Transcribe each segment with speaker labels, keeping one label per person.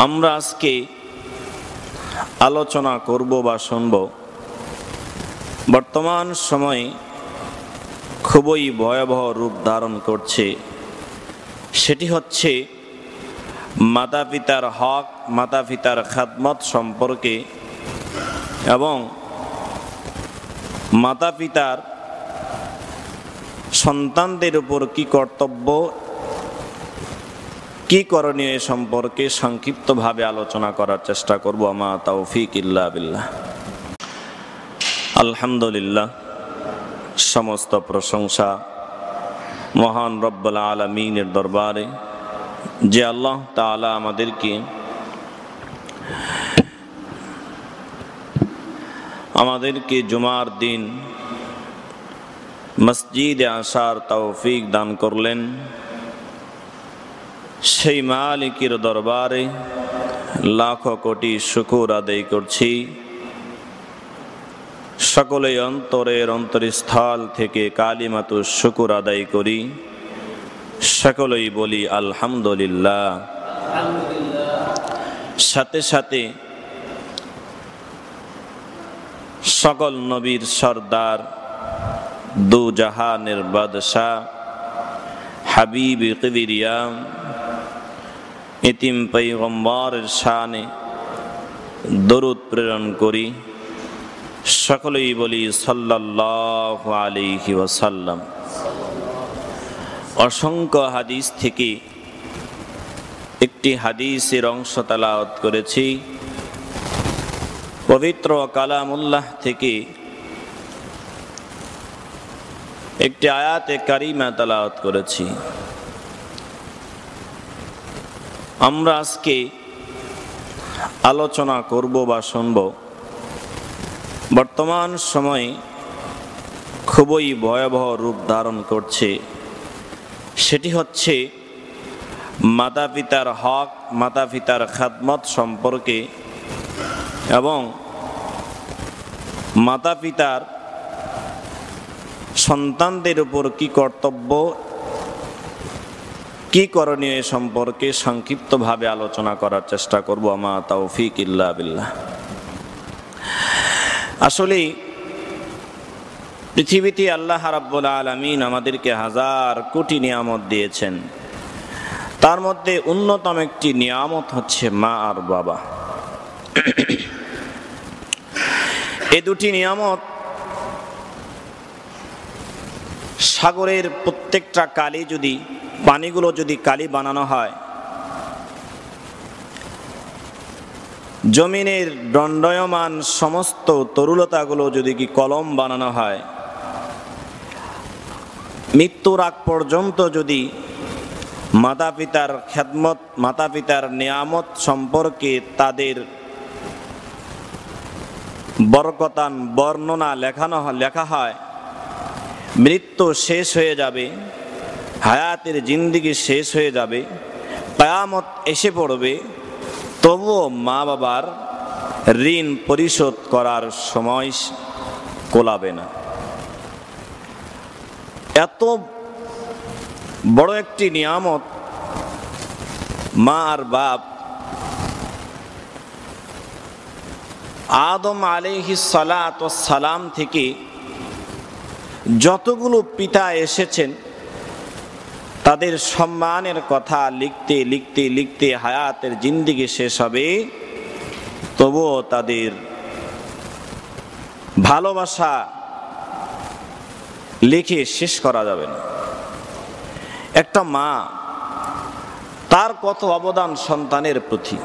Speaker 1: আমরা আজকে আলোচনা করব বা শুনব বর্তমান সময়ে খুবই ভয়াবহ রূপ ধারণ করছে। সেটি হচ্ছে মাতা পিতার হক, মাতা পিতার খেদমত সম্পর্কে এবং মাতা পিতার সন্তানদের উপর কি কর্তব্য, কি করণীয় এ সম্পর্কে সংক্ষিপ্তভাবে আলোচনা করার চেষ্টা করব। আমা তাওফিক ইল্লা বিল্লাহ। আলহামদুলিল্লাহ, সমস্ত প্রশংসা মহান রব্বুল আলামিনের দরবারে, যে আল্লাহ তাআলা আমাদেরকে জুমার দিন মসজিদে আসার তৌফিক দান করলেন। সেই মালিকের দরবারে লাখো কোটি শুকর আদায় করছি। সকলেই অন্তরের অন্তরস্থল থেকে কালিমাতু শুকর আদায় করি, সকলেই বলি আলহামদুলিল্লাহ। সাথে সাথে সকল নবীর সর্দার, দু জাহানের বাদশাহ, হাবিব কিবরিয়াম, ইতিম পয়গম্বরের শানে দরুদ প্রেরণ করি। সকলেই বলি সাল্লাল্লাহু আলাইহি ওয়াসাল্লাম। অসংখ্য হাদিস থেকে একটি হাদিসের অংশ তেলাওয়াত করেছি। পবিত্র কালামুল্লাহ থেকে একটি আয়াতে কারিমা তেলাওয়াত করেছি। আমরা আজকে আলোচনা করব বা শুনব বর্তমান সময়ে খুবই ভয়াবহ রূপ ধারণ করছে। সেটি হচ্ছে মাতা পিতার হক, মাতা পিতার খেদমত সম্পর্কে এবং মাতা পিতার সন্তানদের উপর কি কর্তব্য, কি করণীয় এ সম্পর্কে সংক্ষিপ্তভাবে আলোচনা করার চেষ্টা করব। আমা তাওফিক ইল্লা বিল্লাহ। আসলে পৃথিবীতে আল্লাহ রাব্বুল আলামিন আমাদেরকে হাজার কোটি নিয়ামত দিয়েছেন। তার মধ্যে অন্যতম একটি নিয়ামত হচ্ছে মা আর বাবা। এই দুটি নিয়ামত সাগরের প্রত্যেকটা কালি যদি, পানিগুলো যদি কালি বানানো হয়, জমিনের দণ্ডায়মান সমস্ত তরুলতাগুলো যদি কি কলম বানানো হয়, মৃত্যুর আগ পর্যন্ত যদি মাতা পিতার খেদমত, মাতা পিতার নিয়ামত সম্পর্কে তাদের বরকতান বর্ণনা লেখা হয়, মৃত্যু শেষ হয়ে যাবে, হায়াতের জিন্দেগি শেষ হয়ে যাবে, কিয়ামত এসে পড়বে, তবুও মা বাবার ঋণ পরিশোধ করার সময় কোলাবে না। এত বড় একটি নিয়ামত মা আর বাপ। আদম আলাইহিস সালাতু ওয়াস সালাম থেকে যতগুলো পিতা এসেছেন, তাদের সম্মানের কথা লিখতে লিখতে লিখতে হায়াতের জিন্দেগি শেষ হবে, তবুও তাদের ভালোবাসা লিখে শেষ করা যাবে না। একটা মা, তার কত অবদান সন্তানের প্রতি।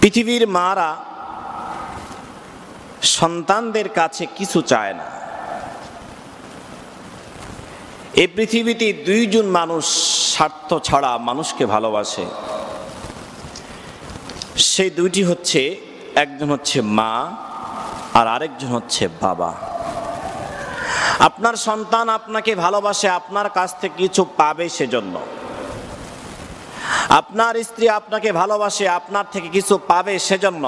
Speaker 1: পৃথিবীর মারা সন্তানদের কাছে কিছু চায় না। এই পৃথিবীতে দুইজন মানুষ স্বার্থ ছাড়া মানুষকে ভালোবাসে। সেই দুইটি হচ্ছে, একজন হচ্ছে মা আর আরেকজন হচ্ছে বাবা। আপনার সন্তান আপনাকে ভালোবাসে, আপনার কাছ থেকে কিছু পাবে সেজন্য। আপনার স্ত্রী আপনাকে ভালোবাসে, আপনার থেকে কিছু পাবে সেজন্য।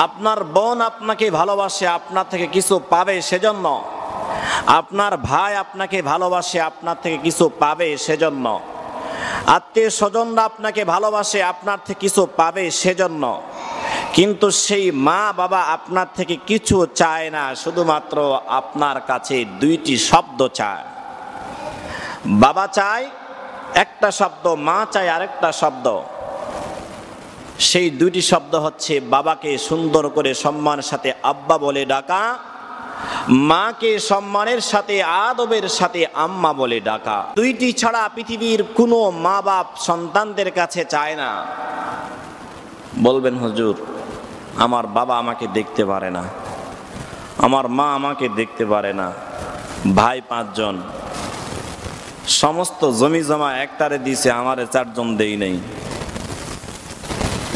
Speaker 1: আপনার বোন আপনাকে ভালোবাসে, আপনার থেকে কিছু পাবে সেজন্য। আপনার ভাই আপনাকে ভালোবাসে, আপনার থেকে কিছু পাবে সেজন্য। আত্মীয় স্বজনরা আপনাকে ভালোবাসে, আপনার থেকে কিছু পাবে সেজন্য, কিন্তু সেই মা বাবা আপনার থেকে কিছু চায় না, শুধুমাত্র আপনার কাছে দুইটি শব্দ চায়। বাবা চায় একটা শব্দ, মা চায় আরেকটা শব্দ। সেই দুইটি শব্দ হচ্ছে বাবাকে সুন্দর করে সম্মানের সাথে আব্বা বলে ডাকা, মাকে সম্মানের সাথে আদবের সাথে আম্মা বলে ডাকা। দুইটি ছাড়া পৃথিবীর কোনো মা বাপ সন্তানদের কাছে চায় না। বলবেন হুজুর, আমার বাবা আমাকে দেখতে পারে না, আমার মা আমাকে দেখতে পারে না, ভাই 5 জন, সমস্ত জমি জমা একটারে দিছে, আমারে 4 জন দেই নেই।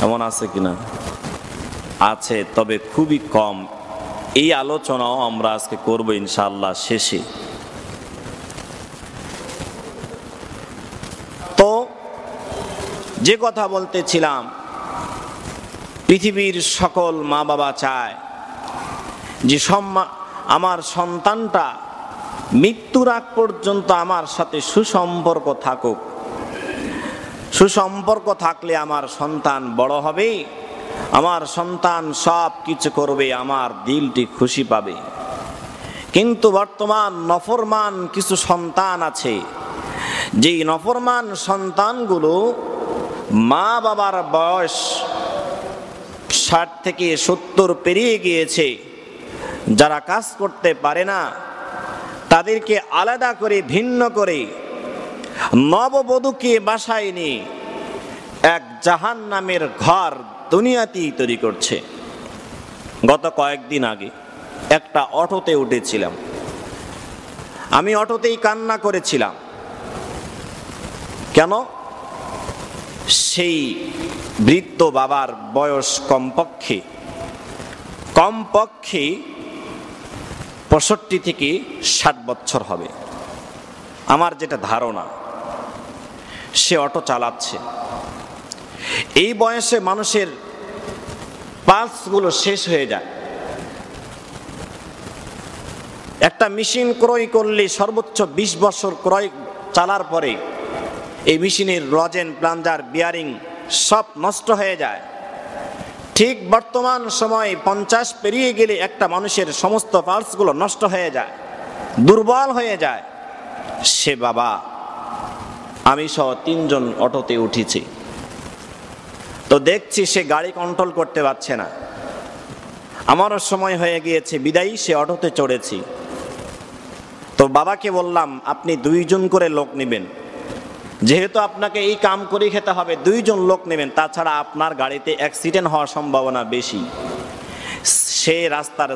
Speaker 1: এমন আছে কিনা? আছে, তবে খুবই কম। এই আলোচনাও আমরা আজকে করব ইনশাআল্লাহ শেষে। তো যে কথা বলতেছিলাম, পৃথিবীর সকল মা বাবা চায় যে আমার সন্তানটা মৃত্যুর আগ পর্যন্ত আমার সাথে সুসম্পর্ক থাকুক। সুসম্পর্ক থাকলে আমার সন্তান বড় হবে, আমার সন্তান সব কিছু করবে, আমার দিলটি খুশি পাবে। কিন্তু বর্তমান নফরমান কিছু সন্তান আছে, যেই নফরমান সন্তানগুলো মা বাবার বয়স 60 থেকে 70 পেরিয়ে গিয়েছে, যারা কাজ করতে পারে না, তাদেরকে আলাদা করে ভিন্ন করে নববধূকে বাসায় নিয়ে এক জাহান্নামের ঘর দুনিয়াতেই তৈরি করছে। গত কয়েকদিন আগে একটা অটোতে উঠেছিলাম, আমি অটোতেই কান্না করেছিলাম। কেন? সেই বৃদ্ধ বাবার বয়স কমপক্ষে 65 থেকে 60 বছর হবে, আমার যেটা ধারণা। সে অটো চালাচ্ছে। এই বয়সে মানুষের পালসগুলো শেষ হয়ে যায়। একটা মেশিন ক্রয় করলে সর্বোচ্চ 20 বছর চালার পরে এই মেশিনের রজেন, প্লাঞ্জার, বিয়ারিং সব নষ্ট হয়ে যায়। ঠিক বর্তমান সময়ে 50 পেরিয়ে গেলে একটা মানুষের সমস্ত পার্টসগুলো নষ্ট হয়ে যায়, দুর্বল হয়ে যায়। সে বাবা, আমি সহ 3 জন অটোতে উঠেছি। তো দেখছি সে গাড়ি কন্ট্রোল করতে পারছে না। আমারও সময় হয়ে গিয়েছে, বিদায়ী সে অটোতে চড়েছি। তো বাবাকে বললাম, আপনি 2 জন করে লোক নেবেন, যেহেতু আপনাকে এই কাম করে খেতে হবে, 2 জন লোক নেবেন, তাছাড়া আপনার গাড়িতে অ্যাক্সিডেন্ট হওয়ার সম্ভাবনা বেশি। সে রাস্তার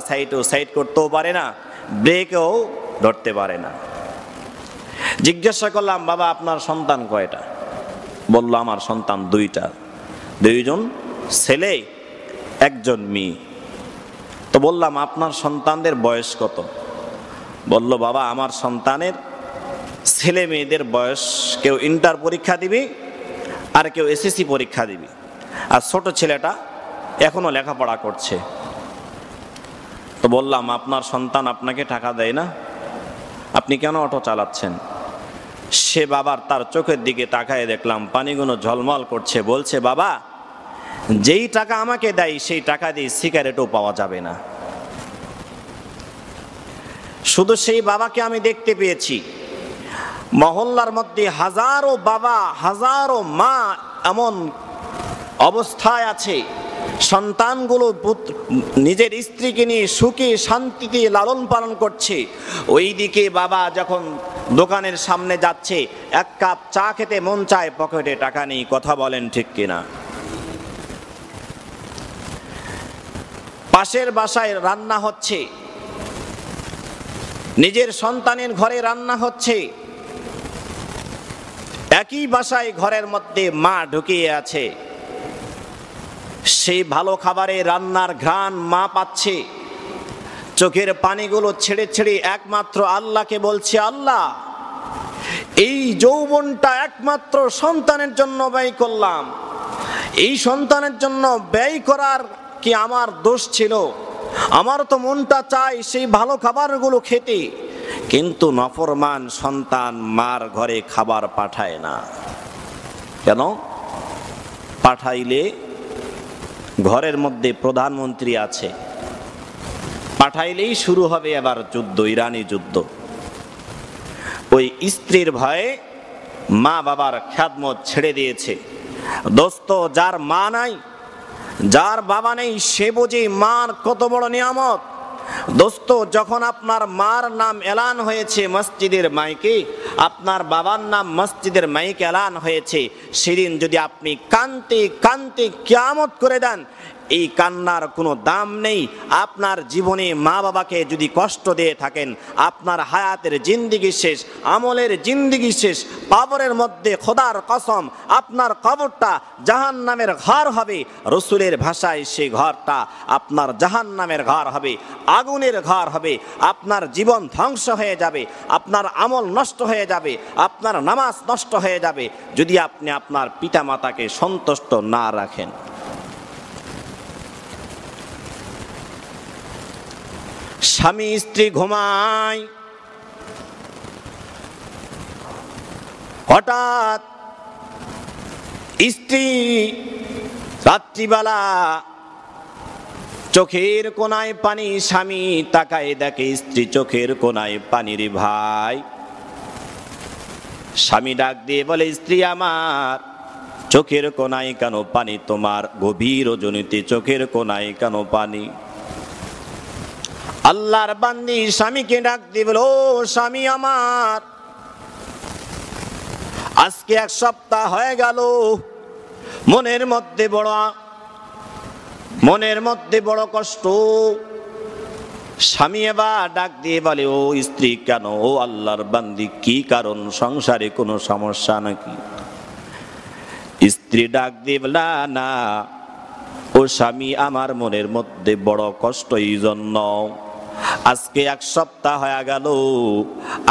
Speaker 1: সাইড করতেও পারে না, ব্রেকও ধরতে পারে না। জিজ্ঞাসা করলাম, বাবা আপনার সন্তান কয়টা? বলল, আমার সন্তান 2টা, 2 জন ছেলে 1 জন মেয়ে। তো বললাম, আপনার সন্তানদের বয়স কত? বলল, বাবা আমার সন্তানের ছেলে মেয়েদের বয়স কেউ ইন্টার পরীক্ষা দিবে, আর কেউ এসএসসি পরীক্ষা দিবে, আর ছোট ছেলেটা এখনো লেখাপড়া করছে। তো বললাম, আপনার সন্তান আপনাকে টাকা দেয় না, আপনি কেন অটো চালাচ্ছেন? সে বাবার তার চোখের দিকে তাকায় দেখলাম পানিগুলো ঝলমল করছে। বলছে, বাবা যেই টাকা আমাকে দেয় সেই টাকা দিয়ে সিগারেটও পাওয়া যাবে না। শুধু সেই বাবাকে আমি দেখতে পেয়েছি, মহল্লার মধ্যে হাজারো বাবা, হাজারো মা এমন অবস্থায় আছে, সন্তানগুলো নিজের স্ত্রীকে নিয়ে সুখে শান্তিতে লালন পালন করছে। ওইদিকে বাবা যখন দোকানের সামনে যাচ্ছে, 1 কাপ চা খেতে মন চায়, পকেটে টাকা নেই। কথা বলেন ঠিক কিনা? পাশের বাসায় রান্না হচ্ছে, নিজের সন্তানের ঘরে রান্না হচ্ছে, একই বাসায় ঘরের মধ্যে মা ঢুকিয়ে আছে। সেই ভালো খাবারে রান্নার ঘ্রাণ মা পাচ্ছে, চোখের পানিগুলো ছেড়ে ছেড়ে একমাত্র আল্লাহকে বলছে, আল্লাহ এই যৌবনটা একমাত্র সন্তানের জন্য ব্যয় করলাম, এই সন্তানের জন্য ব্যয় করার কি আমার দোষ ছিল? আমার তো মনটা চাই সেই ভালো খাবারগুলো খেতে, কিন্তু নফরমান সন্তান মার ঘরে খাবার পাঠায় না। কেন? পাঠাইলে ঘরের মধ্যে প্রধানমন্ত্রী আছে, পাঠাইলেই শুরু হবে এবার যুদ্ধ, ইরানি যুদ্ধ। ওই স্ত্রীর ভয়ে মা বাবার খেদমত ছেড়ে দিয়েছে। দোস্ত, যার মা নাই, যার বাবা নেই, সে বোঝে মার কত বড় নিয়ামত। দোস্ত, যখন আপনার মার নাম এলান হয়েছে মসজিদের মাইকে, আপনার বাবার নাম মসজিদের মাইকে এলান হয়েছে, সেদিন যদি আপনি কানতে কানতে কিয়ামত করে দেন, এই কান্নার কোনো দাম নেই। আপনার জীবনে মা বাবাকে যদি কষ্ট দিয়ে থাকেন, আপনার হায়াতের জিন্দিগি শেষ, আমলের জিন্দিগি শেষ। কবরের মধ্যে খোদার কসম, আপনার কবরটা জাহান্নামের ঘর হবে। রসুলের ভাষায় সেই ঘরটা আপনার জাহান্নামের ঘর হবে, আগুনের ঘর হবে। আপনার জীবন ধ্বংস হয়ে যাবে, আপনার আমল নষ্ট হয়ে যাবে, আপনার নামাজ নষ্ট হয়ে যাবে, যদি আপনি আপনার পিতামাতাকে সন্তুষ্ট না রাখেন। স্বামী স্ত্রী ঘুমায়, হঠাৎ স্ত্রী রাত্রিবেলা চোখের কোনায় পানি, স্বামী তাকায় দেখে স্ত্রী চোখের কোনায় পানি। রে ভাই, স্বামী ডাক দিয়ে বলে, স্ত্রী আমার, চোখের কোনায় কেন পানি? তোমার গভীর রজনীতে চোখের কোনায় কেন পানি? আল্লাহর বান্দি স্বামীকে ডাক দিয়ে বলো, স্বামী আমার, আজকে 1 সপ্তাহ হয়ে গেল, মনের মধ্যে বড় কষ্ট। স্বামী এবার ডাক দিয়ে বলে, ও স্ত্রী কেন? ও আল্লাহর বান্দি, কি কারণ? সংসারে কোনো সমস্যা নাকি? স্ত্রী ডাক দিয়ে বলে, না ও স্বামী, আমার মনের মধ্যে বড় কষ্ট এই জন্য, আজকে 1 সপ্তাহ হয়ে গেল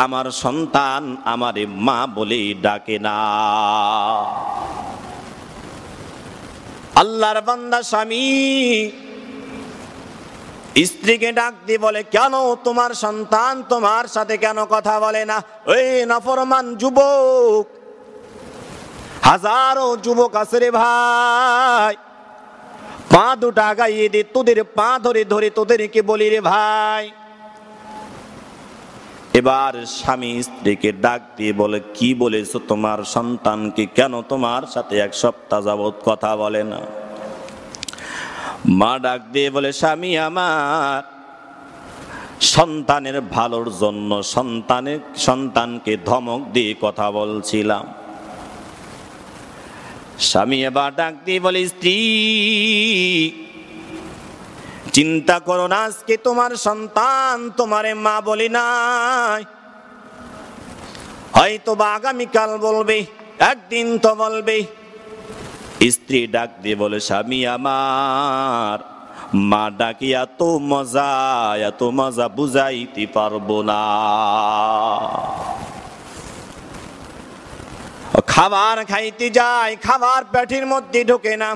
Speaker 1: আমার সন্তান আমারে মা বলে ডাকে না। আল্লাহর বান্দা স্বামী স্ত্রীকে ডাক দিয়ে বলে, কেন তোমার সন্তান তোমার সাথে কেন কথা বলে না? ওই নাফরমান যুবক, হাজারো যুবক আছে রে ভাই, পা দুটা গাইয়ে দে, তোদের পা ধরে ধরে তোদেরকে বলি রে ভাই। এবার স্বামী স্ত্রীকে ডাক দিয়ে বলে, কি বলেছো তোমার সন্তানকে? কেন তোমার সাথে 1 সপ্তাহ যাবত কথা বলে না? মা ডাক দিয়ে বলে, স্বামী আমার, সন্তানের ভালোর জন্য সন্তানকে ধমক দিয়ে কথা বলছিলাম। স্বামী এবার ডাক দিয়ে বলে, স্ত্রী চিন্তা করো না, আজকে তোমার সন্তান তোমারে মা বলি নাই, হয়তো বা আগামীকাল বলবে, একদিন তো বলবে। স্ত্রী ডাক দিয়ে বলে, স্বামী আমার, মা ডাকি এত মজা বুঝাইতে পারবো না। খাবার খাইতে যায়, খাবার পেটের মধ্যে ঢোকে না,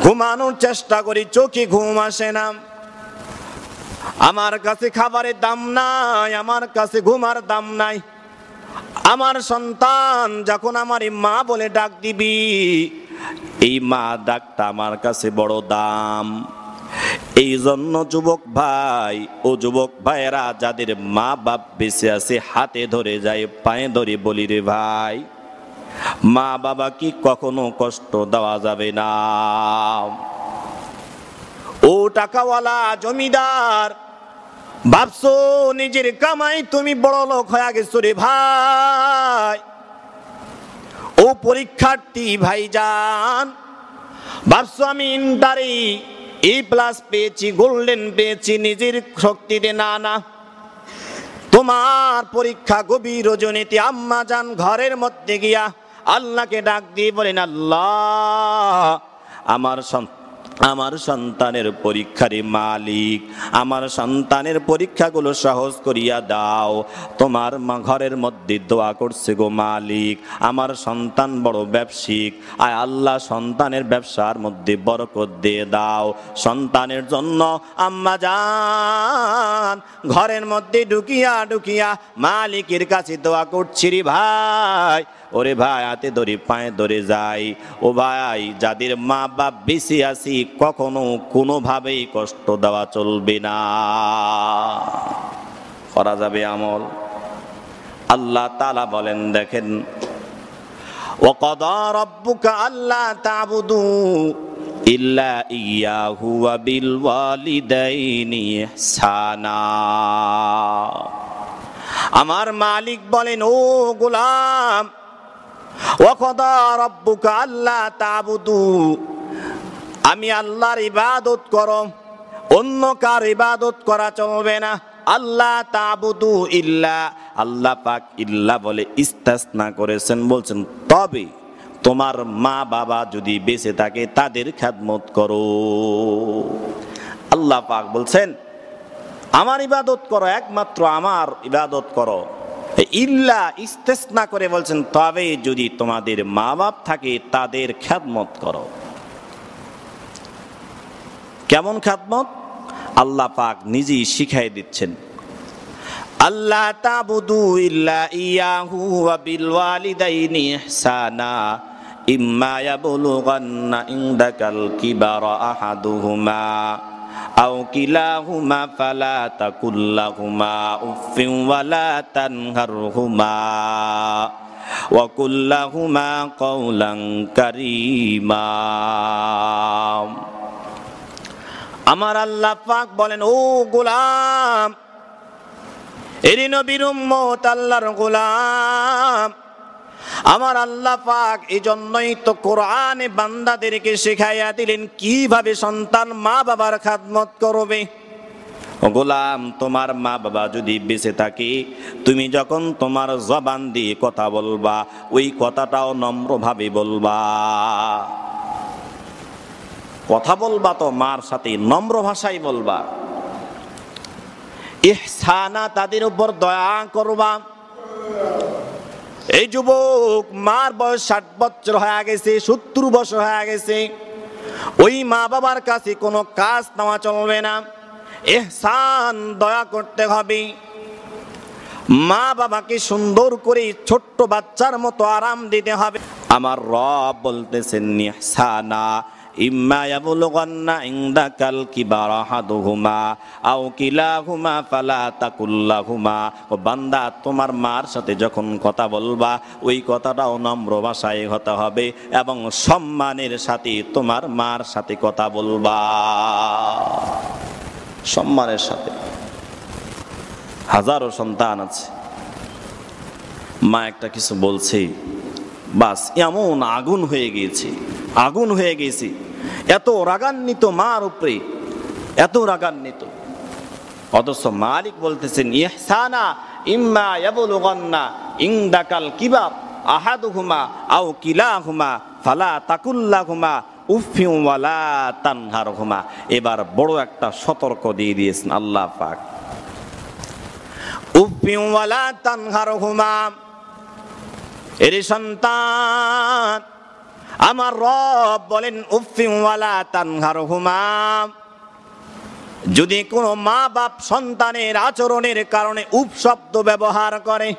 Speaker 1: ঘুমানোর চেষ্টা করি, চোখে ঘুম আসে না। আমার কাছে খাবারের দাম নাই, আমার কাছে ঘুমার দাম নাই। আমার সন্তান যখন আমার মা বলে ডাক দিবি, এই মা ডাকটা আমার কাছে বড় দাম। এই জন্য যুবক ভাই ও যুবক ভাইয়েরা, যাদের মা বাপ বেঁচে আছে, হাতে ধরে যায়, পায়ে ধরে বলি রে ভাই, মা বাবা কি কখনো কষ্ট দেওয়া যাবে না। ও টাকাওয়ালা জমিদার, ভাবছো নিজের কামাই তুমি বড় লোক হয়ে গেছো রে ভাই। ও পরীক্ষার্থী ভাইজান, ভাবছো আমি ইন্টারে A+ পেয়েছি, গোল্ডেন পেয়েছি নিজের শক্তিতে। না, তোমার পরীক্ষা গভীর রজনীতে আম্মা জান ঘরের মধ্যে গিয়া আল্লাহকে ডাক দিয়ে বলেন, আল্লাহ, আমার সন্তানের পরীক্ষারই মালিক, আমার সন্তানের পরীক্ষাগুলো সহজ করিয়া দাও। তোমার মা ঘরের মধ্যে দোয়া করছে গো মালিক, আমার সন্তান বড় ব্যবসায়িক, আয় আল্লাহ সন্তানের ব্যবসার মধ্যে বরকত দিয়ে দাও। সন্তানের জন্য আম্মা জান ঘরের মধ্যে ঢুকিয়া মালিকের কাছে দোয়া করছি রে ভাই। ওরে ভাই হাতে ধরে পায়ে ধরে যাই, ও ভাই যাদের মা বাপ বেঁচে আছি কখনো কোনোভাবেই কষ্ট দেওয়া চলবে না, করা যাবে আমল। আল্লাহ তাআলা বলেন, দেখেন ওয়াকাদা রাব্বুকা আল্লা তা'বুদু ইল্লা ইয়াহু ওয়া বিল ওয়ালিদাইনি ইহসানা। আমার মালিক বলেন, ও গোলাম, ওয়াকাদা রাব্বুকা আল্লা তা'বুদু, আমি আল্লাহর ইবাদত করো, অন্য কার ইবাদত করা চলবে না। আল্লাহ তা'বুদু ইল্লা, আল্লাহ পাক ইল্লা বলে ইস্তাসনা করেছেন, বলছেন তবে তোমার মা বাবা যদি বেঁচে থাকে তাদের খেদমত করো। আল্লাহ পাক বলছেন আমার ইবাদত করো, একমাত্র আমার ইবাদত করো। ইল্লা ইস্তেসনা করে বলছেন তবে যদি তোমাদের মা বাপ থাকে তাদের খেদমত করো। কেমন খেদমত? আল্লাহ পাক নিজেই শিখাই দিচ্ছেন, আল্লাহ তা'বুদু ইল্লা ইয়াহু ওয়া বিল ওয়ালিদাইনি ইহসানা ইম্মা ইয়াবলুগান্না ইনদাকাল কিবারা আহাদুহুমা আও কিলাহুমা ফালা তাকুল লাহুমা উফফিন ওয়ালা তানহারহুমা ওয়া কুল লাহুমা কাওলান কারীমা। আমার আল্লাহ পাক বলেন, ও গোলাম, এরি নবীর উম্মত, আল্লাহর গোলাম, আমার আল্লাহ পাক এজন্যই তো কোরআনে বান্দাদেরকে শিখাইয়া দিলেন কিভাবে সন্তান মা বাবার খেদমত করবে। গোলাম, তোমার মা বাবা যদি বেঁচে থাকে, তুমি যখন তোমার জবান দিয়ে কথা বলবা ওই কথাটাও নম্রভাবে বলবা। কথা বলবা তো মার সাথে নম্র ভাষায় বলবা। ইহসানা, তাদের উপর দয়া করবা। এই যুবক, মার বয়স 60 বছর হয়ে গেছে, 70 বছর হয়ে গেছে, ওই মা বাবার কাছে কোনো কাজ নেওয়া চলবে না। ইহসান, দয়া করতে হবে। মা বাবাকে সুন্দর করে ছোট্ট বাচ্চার মতো আরাম দিতে হবে। আমার রব বলতেছেন ইহসানা ইম্মা ইয়াবলুগান্না ইনদাকাল কিবারা আহাদুহুমা আও কিলাহুমা ফালা তাকুল লাহুমা। ও বান্দা, তোমার মার সাথে যখন কথা বলবা ওই কথাটাও নম্র ভাষায় হতে হবে এবং সম্মানের সাথে তোমার মার সাথে কথা বলবা, সম্মানের সাথে। হাজারো সন্তান আছে, মা একটা কিছু বলছে, বাস এমন আগুন হয়ে গিয়েছে, আগুন হয়ে গেছে, এত রাগান্বিত মার উপরে, এত রাগান্বিত। অথচ মালিক বলতেছেন ইহসানা ইম্মা ইয়াবলুগান্না ইনদাকাল কিবার আহাদুহুমা আও কিলাহুমা ফালা তাকুল লাহুমা উফফিন ওয়ালা তানহারহুমা। এবার বড় একটা সতর্ক দিয়ে দিয়েছেন আল্লাহ পাক, উফফিন ওয়ালা তানহারহুমা। এর সন্তান, আমার রব বলেন উফফিন ওয়ালা তানহারহুমা। যদি কোনো মা বাপ সন্তানের আচরণের কারণে উফ শব্দ ব্যবহার করে,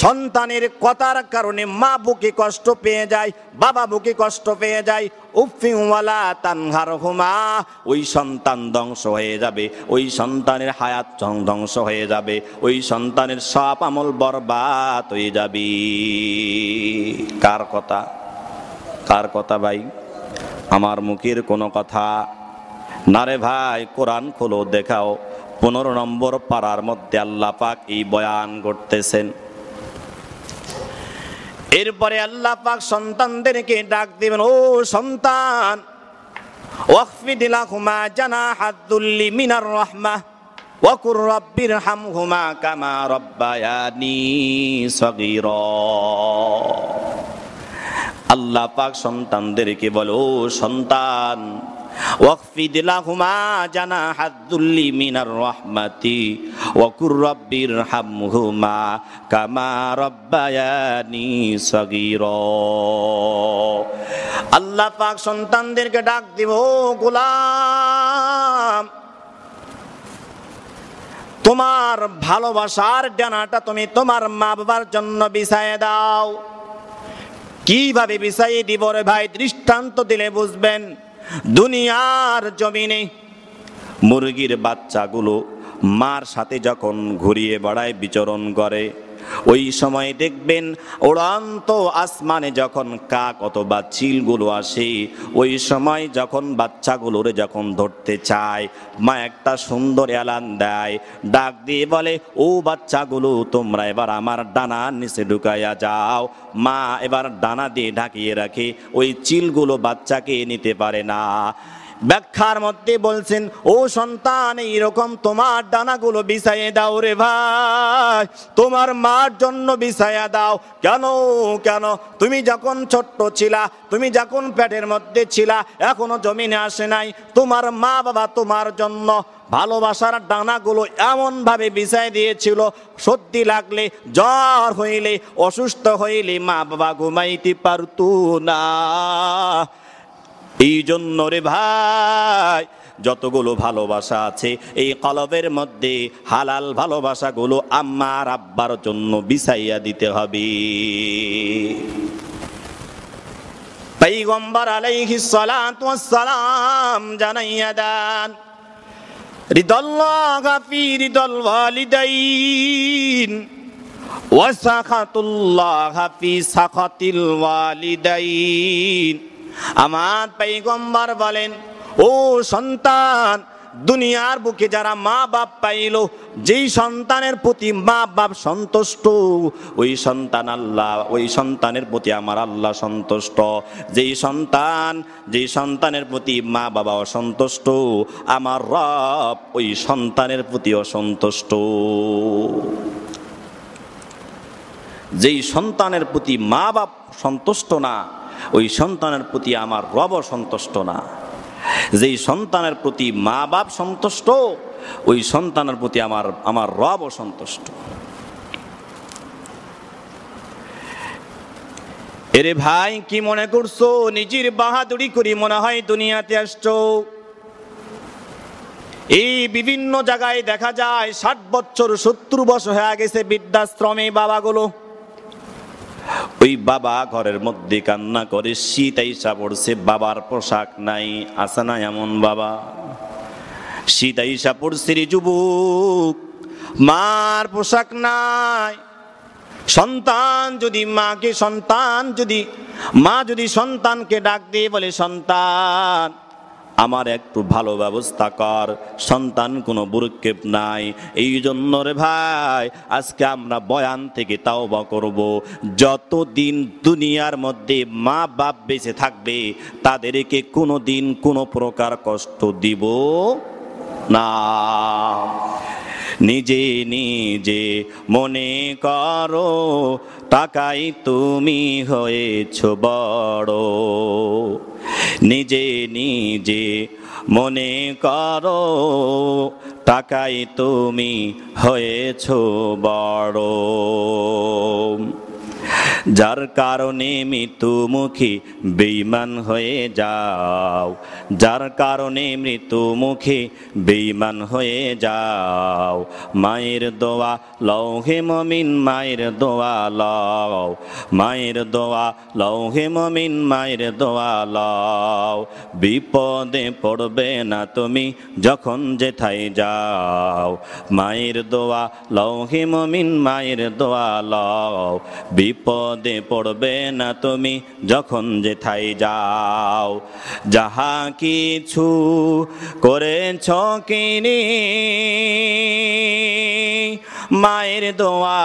Speaker 1: সন্তানের কথার কারণে মা বুকে কষ্ট পেয়ে যায়, বাবা বুকে কষ্ট পেয়ে যায়, উফফিন ওয়ালা তানহারহুমা, ওই সন্তান ধ্বংস হয়ে যাবে, ওই সন্তানের হায়াত ধ্বংস হয়ে যাবে, ওই সন্তানের সব আমল বরবাদ হয়ে যাবে। কার কথা? কার কথা ভাই? আমার মুখের কোনো কথা না রে ভাই। কোরআন খোলো, দেখাও 15 নম্বর পারার মধ্যে আল্লাহ পাক এই বয়ান করতেছেন। এরপরে আল্লাহ পাক সন্তানদেরকে ডাক দিবেন, ও সন্তান, ওয়াখফিদ লাহুমা জানাহাদ যুল্লি মিনার রাহমাহ ওয়া কুর রাব্বিরহামহুমা কামা রাব্বায়ানি সগীরা। আল্লাহ পাক সন্তানদেরকে বলে, ও সন্তান, ওয়াখফিদ লাহুমা জানাহাদ যুল্লি মিনার রাহমাতি ওয়া কুর রাব্বিরহামহুমা কামা রাব্বায়ানি সগীরা। আল্লাহ পাক সন্তানদেরকে ডাক দিব, ও গোলাম, তোমার ভালোবাসার ডানাটা তুমি তোমার মা বাবার জন্য বিছায়ে দাও। কিভাবে বিছাইয়ে দিব রে ভাই? দৃষ্টান্ত দিলে বুঝবেন। দুনিয়ার জমিনে মুরগির বাচ্চাগুলো মার সাথে যখন ঘুরিয়ে বেড়ায়, বিচরণ করে, ওই সময় দেখবেন উড়ন্ত আসমানে যখন কাক অথবা চিলগুলো আসে, ওই সময় যখন বাচ্চাগুলোরে যখন ধরতে চায়, মা একটা সুন্দর এলান দেয়, ডাক দিয়ে বলে, ও বাচ্চাগুলো তোমরা এবার আমার ডানার নিচে ঢুকাইয়া যাও। মা এবার ডানা দিয়ে ঢাকিয়ে রাখে, ওই চিলগুলো বাচ্চাকে নিতে পারে না। ব্যাখ্যার মধ্যে বলছেন, ও সন্তান, এইরকম তোমার ডানাগুলো বিছাইয়ে দাও রে ভাই, তোমার মার জন্য বিছাইয়া দাও। কেন কেন? তুমি যখন ছোট্ট ছিলা, তুমি যখন পেটের মধ্যে ছিলা, এখনো জমিনে আসে নাই, তোমার মা বাবা তোমার জন্য ভালোবাসার ডানাগুলো এমন ভাবে বিছাই দিয়েছিল, সর্দি লাগলে, জ্বর হইলে, অসুস্থ হইলে মা বাবা ঘুমাইতে পারতো না। এই জন্য রে ভাই, যতগুলো ভালোবাসা আছে এই কলবের মধ্যে হালাল ভালোবাসাগুলো আম্মার আব্বার জন্য বিছাইয়া দিতে হবে। পয়গম্বর আলাইহিস সালাতু ওয়াস সালাম জানাইয়া দেন, রিদাল্লাহ ফি রিদাল ওয়ালিদাইন ওয়া সাখাতুল্লাহ ফি সাখাতিল ওয়ালিদাইন। আমার পয়গম্বর বলেন, ও সন্তান, দুনিয়ার বুকে যারা মা বাপ পাইল, যেই সন্তানের প্রতি মা বাপ সন্তুষ্ট, ওই সন্তান আল্লাহ, ওই সন্তানের প্রতি আমার আল্লাহ সন্তুষ্ট। যেই সন্তানের প্রতি মা বাবা অসন্তুষ্ট, আমার রব ওই সন্তানের প্রতি অসন্তুষ্ট। যেই সন্তানের প্রতি মা বাপ সন্তুষ্ট না, ওই সন্তানের প্রতি আমার রব সন্তুষ্ট না। যেই সন্তানের প্রতি মা বাপ সন্তুষ্ট, ওই সন্তানের প্রতি আমার রব সন্তুষ্ট। এরে ভাই, কি মনে করছো নিজের বাহাদুরি করি মনে হয় দুনিয়াতে আসছো? এই বিভিন্ন জায়গায় দেখা যায় 60 বছর 70 বছর হয়ে গেছে বৃদ্ধাশ্রমে বাবাগুলো। ওই বাবা ঘরের মধ্যে কান্না করে, শীত আইসা পড়ছে, বাবার পোশাক নাই। আসে না এমন বাবা? শীত আইসা পড়ছে রে যুবক, মার পোশাক নাই। মা যদি সন্তানকে ডাক দিয়ে বলে, সন্তান আমার একটু ভালো ব্যবস্থা কর, সন্তান কোনো বুরুক্ষেপ নাই। এই জন্য রে ভাই, আজকে আমরা বয়ান থেকে তাওবা করব, যতদিন দুনিয়ার মধ্যে মা বাপ বেঁচে থাকবে তাদেরকে কোনো দিন কোনো প্রকার কষ্ট দিব না। নিজে নিজে মনে করো, টাকাই তুমি হয়েছ বড়। নিজে নিজে মনে করো, টাকাই তুমি হয়েছ বড়। যার কারণে মৃত্যুমুখী বেঈমান হয়ে যাও, যার কারণে মৃত্যুমুখী বেঈমান হয়ে যাও। মায়ের দোয়া লও হে মুমিন, মায়ের দোয়া লও, মায়ের দোয়া লও হে মুমিন, মায়ের দোয়া লও। বিপদে পড়বে না তুমি যখন যেথায় যাও। মায়ের দোয়া লও হে মুমিন, মায়ের দোয়া লও। বিপদে পড়বে না তুমি যখন যেথায় যাও। যাহা কিছু করেছ কিনি মায়ের দোয়া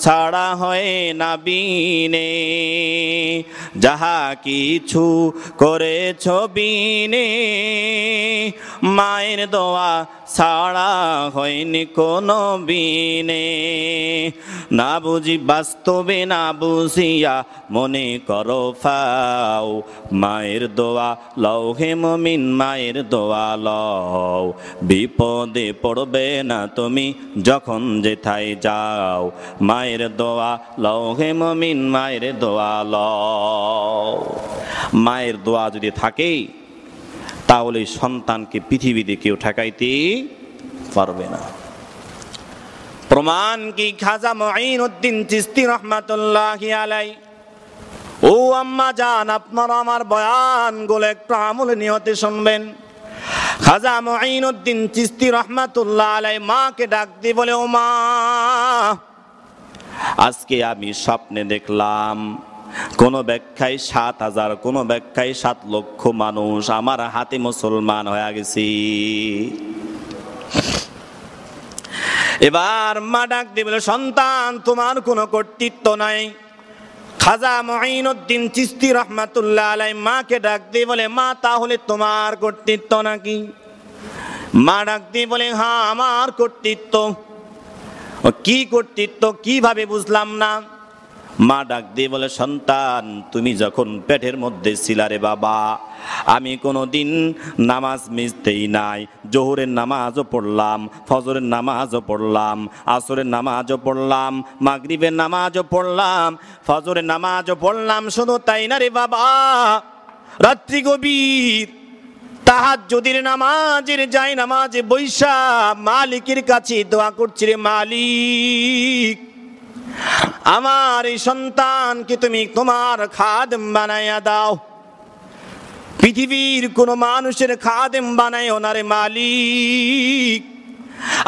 Speaker 1: ছাড়া হয় না বিনে। যাহা কিছু করেছ বিনে মায়ের দোয়া ছাড়া হয়নি কোনো বিনে। না বুঝি বাস্তবে না বুঝিয়া মনে করো ফাও। মায়ের দোয়া লও হে মুমিন, মায়ের দোয়া লও। বিপদে পড়বে না তুমি যখন যেথায় যাও। মায়ের দোয়া লও হে মুমিন, মায়ের দোয়া লও। মায়ের দোয়া যদি থাকে তাহলে সন্তানকে পৃথিবীতে কেউ ঠেকাইতে পারবে না। প্রমাণ কি খাজা মুঈনুদ্দিন চিশতি রহমাতুল্লাহি আলাইহি। ও আম্মা জান, আপনারা আমার বয়ানগুলো একটু আমল নিয়তে শুনবেন। খাজা মুঈনুদ্দিন চিশতি রহমাতুল্লাহ আলাইহি মাকে ডাক দিয়ে বলে, ও মা, আজকে আমি স্বপ্নে দেখলাম কোন ব্যাখ্যায় 7,000, কোন ব্যাখ্যায় 7 লক্ষ মানুষ আমার হাতে মুসলমান হয়ে গেছে। এবার মা ডাক দিয়ে বলে, সন্তান, তোমার কোনো কর্তৃত্ব নাই। খাজা মুঈনুদ্দিন চিশতি রহমাতুল্লাহ আলাইহি মাকে ডাক দিয়ে বলে, মা, তাহলে তোমার কর্তৃত্ব নাকি? মা ডাক দিয়ে বলে, হ্যাঁ, আমার কর্তৃত্ব। কি কর্তৃত্ব, কিভাবে বুঝলাম না? মা ডাক দিয়ে বলে, সন্তান, তুমি যখন পেটের মধ্যে ছিলারে বাবা, আমি কোনোদিন নামাজ মিসতেই নাই। জোহরের নামাজও পড়লাম, ফজরের নামাজও পড়লাম, আসরের নামাজও পড়লাম, মাগরিবের নামাজও পড়লাম, ফজরের নামাজও পড়লাম। শুধু তাই না রে বাবা, রাত্রি গভীর তাহাজ্জুদের নামাজের যাই নামাজে বৈশা মালিকের কাছে দোয়া করছি, রে মালিক, আমার এই সন্তানকে তুমি তোমার খাদেম বানাইয়া দাও। পৃথিবীর কোন মানুষের খাদেম বানাইও না রে মালিক,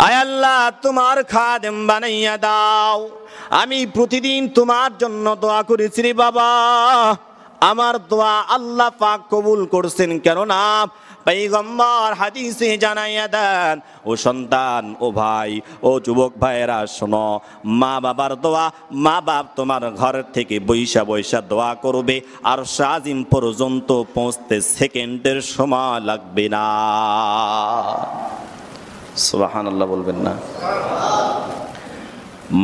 Speaker 1: আয় আল্লাহ, তোমার খাদেম বানাইয়া দাও। আমি প্রতিদিন তোমার জন্য দোয়া করেছি রে বাবা, আমার দোয়া আল্লাহ পাক কবুল করছেন। কেননা পয়গম্বর হাদিসে জানাইয়া দেন, ও সন্তান, ও ভাই, ও যুবক ভাইয়েরা, শোনো, মা বাবার দোয়া, মা বাপ তোমার ঘর থেকে বৈশা বৈশা দোয়া করবে, আর শাজিম পর্যন্ত পৌঁছতে সেকেন্ডের সময় লাগবে না। সুবহানাল্লাহ বলবেন না?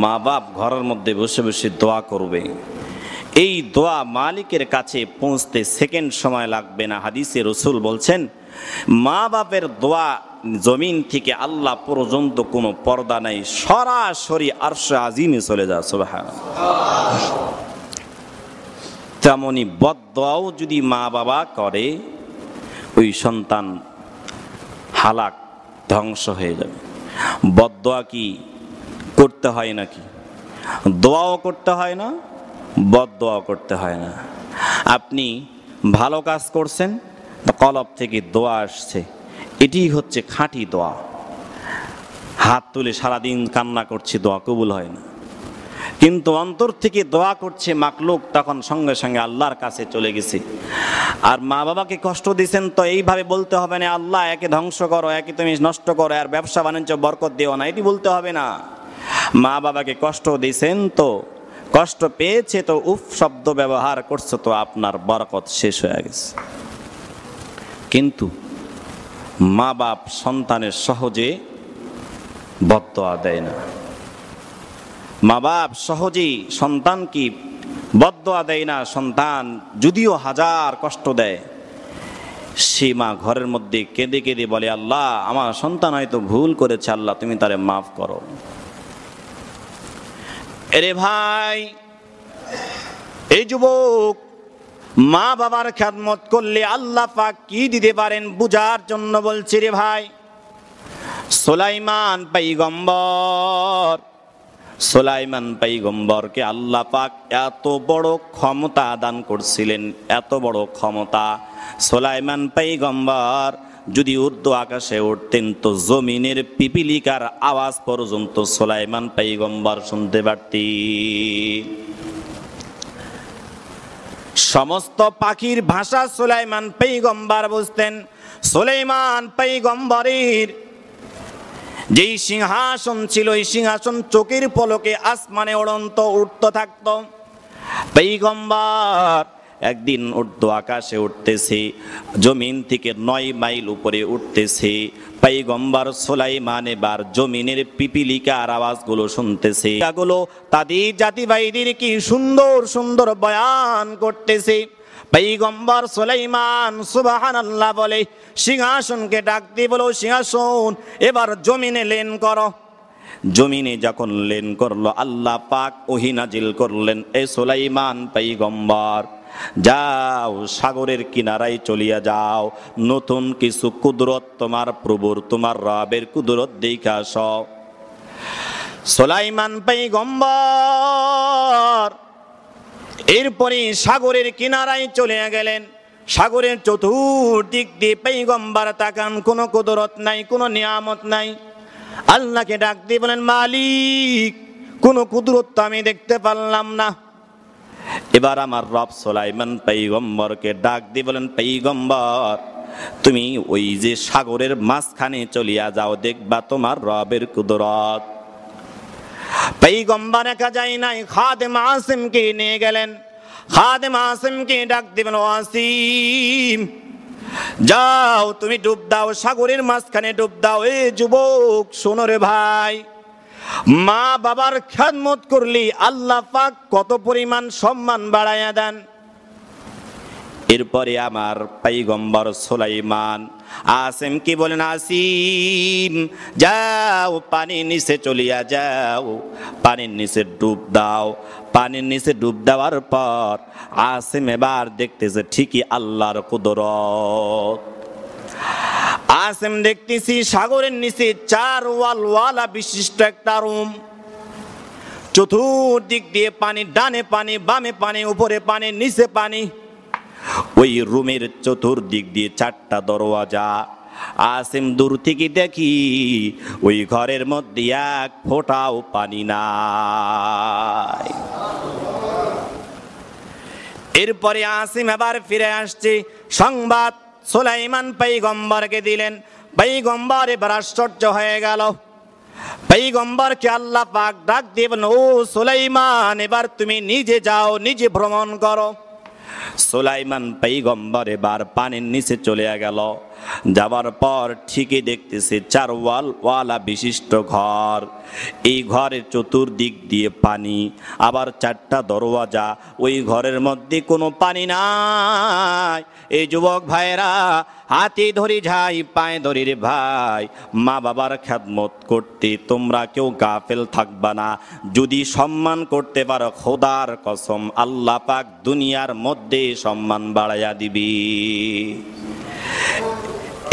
Speaker 1: মা বাপ ঘরের মধ্যে বসে বসে দোয়া করবে, এই দোয়া মালিকের কাছে পৌঁছতে সেকেন্ড সময় লাগবে না। হাদিসে রাসূল বলছেন, মা বাপের দোয়া জমিন থেকে আল্লাহ পর্যন্ত কোনো পর্দা নাই, সরাসরি আরশে আজিমে চলে যায়। সুবহানাল্লাহ। তেমনি বদদোয়াও যদি মা বাবা করে, ওই সন্তান হালাক, ধ্বংস হয়ে যাবে। বদদোয়া কি করতে হয় নাকি? দোয়াও করতে হয় না, বদদোয়াও করতে হয় না। আপনি ভালো কাজ করছেন, কলব থেকে দোয়া আসছে, এটি হচ্ছে খাঁটি দোয়া। হাত তুলে সারাদিন কান্না করছি, দোয়া কবুল হয় না। কিন্তু অন্তর থেকে দোয়া করছে মাকলুক, তখন সঙ্গে সঙ্গে আল্লাহর কাছে চলে গেছে। আর মা বাবাকে কষ্ট দিয়েছেন, তো এইভাবে বলতে হবে না, আল্লাহ একে ধ্বংস করো, একে তুমি নষ্ট করো, আর ব্যবসা বাণিজ্য বরকত দিও না, এটি বলতে হবে না। মা বাবাকে কষ্ট দিয়েছেন, তো কষ্ট পেয়েছে, তো উফ শব্দ ব্যবহার করছে, তো আপনার বরকত শেষ হয়ে গেছে। কিন্তু মা বাপ সন্তানের সহজে বদদোয়া দেয় না। মা বাপ সহজেই সন্তান কি বদদোয়া দেয় না। সন্তান যদিও হাজার কষ্ট দেয়, সে মা ঘরের মধ্যে কেঁদে কেঁদে বলে, আল্লাহ, আমার সন্তান হয়তো ভুল করেছে, আল্লাহ তুমি তারে মাফ করো। এরে ভাই, এই যুবক, মা বাবার খেদমত করলে আল্লাহ পাক কি দিতে পারেন বুঝার জন্য বলছি রে ভাই। সুলাইমান পয়গম্বরকে আল্লাহ পাক এত বড় ক্ষমতা দান করছিলেন, এত বড় ক্ষমতা। সুলাইমান পয়গম্বর যদি উর্দু আকাশে উঠতেন, তো জমিনের পিপিলিকার আওয়াজ পর্যন্ত সুলাইমান পয়গম্বর শুনতে পারতেন। সমস্ত পাখির ভাষা সুলাইমান পয়গম্বর বুঝতেন। সুলাইমান পয়গম্বরের যেই সিংহাসন ছিল, এই সিংহাসন চোখের পলকে আসমানে উড়তে থাকত। পয়গম্বর একদিন উর্দু আকাশে উঠতেছে, জমিন থেকে 9 মাইল উপরে উঠতেছে। পয়গম্বর সুলাইমান এবার জমিনের পিপিলিকার আওয়াজগুলো শুনতেছে, এগুলো তাদের জাতি ভাইদের কি সুন্দর সুন্দর বয়ান করতেছে। পয়গম্বর সুলাইমান সুবহানাল্লাহ বলে সিংহাসনকে ডাক দিয়ে বলো, সিংহাসন এবার জমিনে লেন করো। জমিনে যখন লেন করলো, আল্লাহ পাক ওহী নাজিল করলেন, এ সুলাইমান পয়গম্বর, যাও সাগরের কিনারায় চলিয়া যাও, নতুন কিছু কুদরত তোমার প্রভুর, তোমার রবের কুদরত দেখা আস। সুলাইমান পয়গম্বর এরপরে সাগরের কিনারায় চলে গেলেন। সাগরের চতুর্দিক দিয়ে পয়গম্বর তাকান, কোনো কুদরত নাই, কোনো নিয়ামত নাই। আল্লাহকে ডাক দিয়ে বলেন, মালিক, কোনো কুদরত তো আমি দেখতে পারলাম না। এবার আমার রব সুলাইমান পয়গম্বরকে ডাক দিয়ে বলেন, পয়গম্বর, তুমি ওই যে সাগরের মাঝখানে চলিয়া যাও, দেখবা তোমার রবের কুদরত। পয়গম্বর একা যায় নাই, খাদেম আসিমকে নিয়ে গেলেন। খাদেম আসিমকে ডাক দিবেন, আসিম, যাও তুমি ডুব দাও, সাগরের মাঝখানে ডুব দাও। এ যুবক শোনো রে ভাই, মা বাবার খেদমত করলি আল্লাহ পাক কত পরিমাণ সম্মান বাড়াইয়া দেন। এরপরে আমার পয়গম্বর সুলাইমান আসিম কি বলেন, আসিম যাও পানির নিচে চলিয়া যাও, পানির নিচে ডুব দাও। পানির নিচে ডুব দেওয়ার পর আসিম এবার দেখতেছে ঠিকই আল্লাহর কুদরত। আসিম দেখতেছি সাগরের নিচে 4 ওয়ালা বিশিষ্ট একটা রুম, চতুর্দিক দিয়ে পানি, ডানে পানি, বামে পানি, উপরে পানি, নিচে পানি। ওই রুমের চতুর্দিক দিয়ে 4টা দরওয়াজা। আসিম দূর থেকে দেখি ওই ঘরের মধ্যে এক ফোঁটাও পানি নাই। এরপরে আসিম আবার ফিরে আসছে, সংবাদ সুলাইমান পয়গম্বরকে দিলেন। পয়গম্বর এবার আশ্চর্য হয়ে গেল। পয়গম্বরকে আল্লাহ পাক ডাক দিবেন, ও সুলাইমান, এবার তুমি নিজে যাও, নিজে ভ্রমণ করো। সুলাইমান পয়গম্বর এবার পানির নিচে চলে গেল। যাবার পর ঠিকই দেখতেছে 4 ওয়ালা বিশিষ্ট ঘর। এই ঘরের চতুর্দিক দিয়ে পানি, আবার 4টা দরওয়াজা। ওই ঘরের মধ্যে কোনো পানি নাই। এই যুবক ভাইরা, হাতে ধরি যাই, পায়ে ধরি রে ভাই, মা বাবার খেদমত করতে তোমরা কেউ গাফেল থাকবা না। যদি সম্মান করতে পারো, খোদার কসম আল্লাহ পাক দুনিয়ার মধ্যে সম্মান বাড়াইয়া দিবি।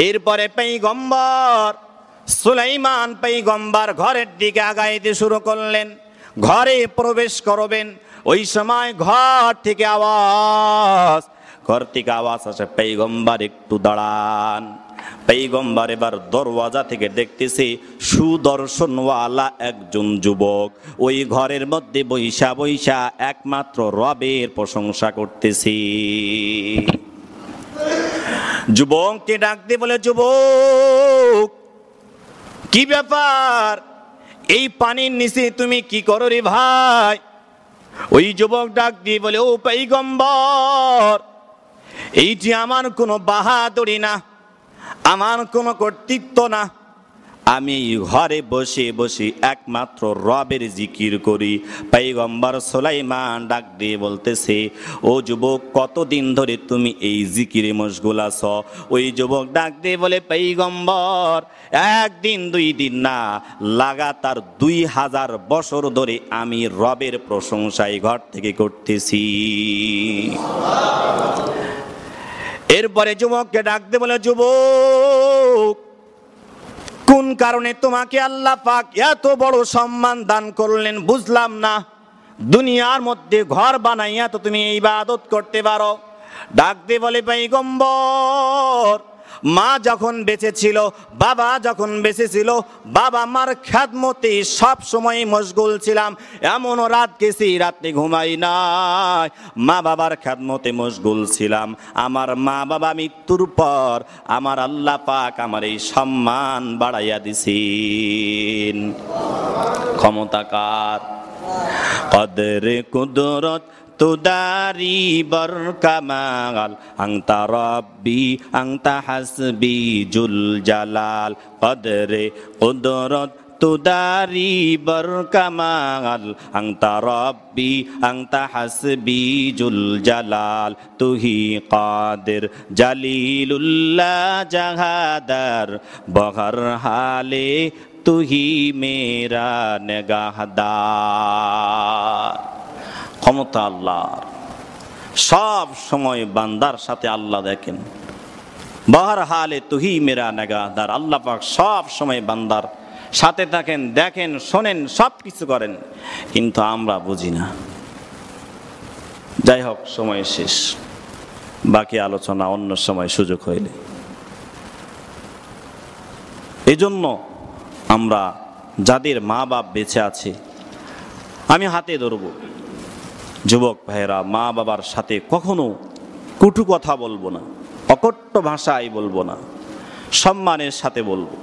Speaker 1: এরপরে পয়গম্বর সুলাইমান পয়গম্বর ঘরের দিকে আগাইতে শুরু করলেন। ঘরে প্রবেশ করবেন, ওই সময় ঘর থেকে আওয়াজ আসে, পয়গম্বর একটু দাঁড়ান। পয়গম্বর এবার দরওয়াজা থেকে দেখতেছে সুদর্শনওয়ালা একজন যুবক ওই ঘরের মধ্যে বৈশা বৈশা একমাত্র রবের প্রশংসা করতেছে। যুবককে ডাক দিয়ে বলে, যুবক, কি ব্যাপার, এই পানির নিচে তুমি কি করো রে ভাই? ওই যুবক ডাক দিয়ে বলে, ও পয়গম্বর, এইটি আমার কোনো বাহাদুরি না, আমার কোনো কর্তৃত্ব না। আমি ঘরে বসে বসে একমাত্র রবের জিকির করি। পয়গম্বর সুলাইমান ডাক দিয়ে বলতেছে, ও যুবক, কতদিন ধরে তুমি এই জিকিরে মশগুল আছো? ওই যুবক ডাক দিয়ে বলে, পয়গম্বর, 1 দিন 2 দিন না, লাগাতার 2000 বছর ধরে আমি রবের প্রশংসায় ঘর থেকে করতেছি। এরপরে যুবককে ডাক দিয়ে বলে, যুবক, কোন কারণে তোমাকে আল্লাহ পাক এত বড় সম্মান দান করলেন বুঝলাম না। দুনিয়ার মধ্যে ঘর বানাইয়া তো তুমি ইবাদত করতে পারো। ডাক দিয়ে বলে, পয়গম্বর, মা যখন বেঁচে ছিল, বাবা যখন বেঁচে ছিল, বাবা মার খেদমতে সব সময় মশগুল ছিলাম। এমনও রাত গেছি রাতে ঘুমাই নাই, মা বাবার খেদমতে মশগুল ছিলাম। আমার মা বাবা মৃত্যুর পর আমার আল্লাহ পাক আমার এই সম্মান বাড়াইয়া দিছেন। ক্ষমতাকার, কদরে কুদরত তুদারি বর কামাল, আংতা রব্বি আংতা হাসবি জুল জালাল। কদরে কুদরত তুদারি বর কামাল, আংতা রব্বি আংতা হাসবি জুল জালাল। তুহি কাদের জালিলুল্লাহ জাহাদার, বহর হালে তুহি মেরা নেগাহদার। ক্ষমতা আল্লাহর, সব সময় বান্দার সাথে আল্লাহ দেখেন। বহর হালে তুহি মেরা নেগাহদার, আল্লাহ পাক সব সময় বান্দার সাথে থাকেন, দেখেন, শোনেন, সব কিছু করেন, কিন্তু আমরা বুঝি না। যাই হোক, সময় শেষ, বাকি আলোচনা অন্য সময় সুযোগ হইলে। এই জন্য আমরা যাদের মা বাপ বেঁচে আছে, আমি হাতে ধরব, যুবক ভাইয়েরা, মা বাবার সাথে কখনো কটু কথা বলবো না, অকট্য ভাষায় বলবো না, সম্মানের সাথে বলবো।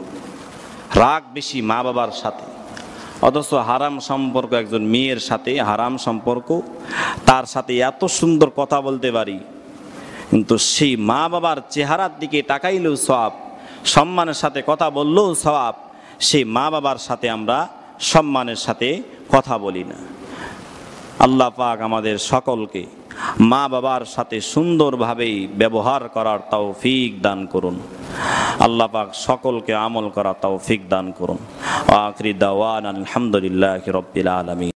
Speaker 1: রাগ বেশি মা বাবার সাথে, অথচ হারাম সম্পর্ক, একজন মেয়ের সাথে হারাম সম্পর্ক, তার সাথে এত সুন্দর কথা বলতে পারি, কিন্তু সেই মা বাবার চেহারার দিকে তাকাইলেও সওয়াব, সম্মানের সাথে কথা বললেও সওয়াব। সেই মা বাবার সাথে আমরা সম্মানের সাথে কথা বলি না। আল্লাহ পাক আমাদের সকলকে মা বাবার সাথে সুন্দরভাবে ব্যবহার করার তৌফিক দান করুন। আল্লাহ পাক সকলকে আমল করার তৌফিক দান করুন। আখিরি দাওয়ানা আলহামদুলিল্লাহি রাব্বিল আলামিন।